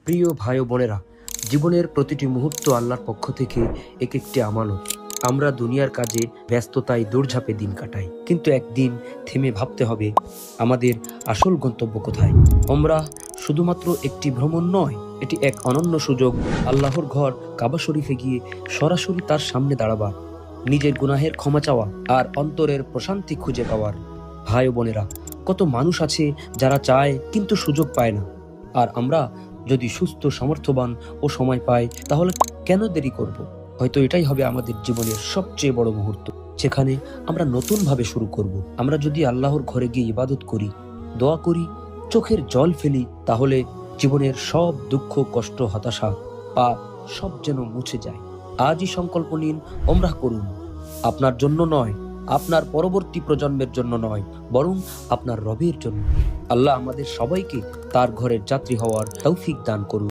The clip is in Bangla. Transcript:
প্রিয় ভাই ও বোনেরা, জীবনের প্রতিটি মুহূর্ত আল্লাহর পক্ষ থেকে এক একটি আমানত। আমরা দুনিয়ার কাজে ব্যস্ততায় দৌড়ঝাঁপে দিন কাটাই, কিন্তু একদিন থেমে ভাবতে হবে আমাদের আসল গন্তব্য কোথায়। আমরা শুধুমাত্র একটি ভ্রমণ নয়, এটি এক অনন্য সুযোগ আল্লাহর ঘর কাবা শরীফে গিয়ে সরাসরি তার সামনে দাঁড়াবার, নিজের গুনাহের ক্ষমা চাওয়া আর অন্তরের প্রশান্তি খুঁজে পাওয়ার। ভাই ও বোনেরা, কত মানুষ আছে যারা চায় কিন্তু সুযোগ পায় না, আর আমরা যদি সুস্থ, সামর্থ্যবান ও সময় পাই তাহলে কেন দেরি করব? হয়তো এটাই হবে আমাদের জীবনের সবচেয়ে বড় মুহূর্ত, যেখানে আমরা নতুন ভাবে শুরু করব। আমরা যদি আল্লাহর ঘরে গিয়ে ইবাদত করি, দোয়া করি, চোখের জল ফেলি, তাহলে জীবনের সব দুঃখ, কষ্ট, হতাশা, পাপ সব যেন মুছে যায়। আজই সংকল্প নিন, ওমরাহ করুন। আপনার জন্য নয়, আপনার পরবর্তী প্রজন্মের জন্য নয়, বরং আপনার রবের জন্য। আল্লাহ আমাদের সবাইকে তার ঘরের যাত্রী হওয়ার তৌফিক দান করুন।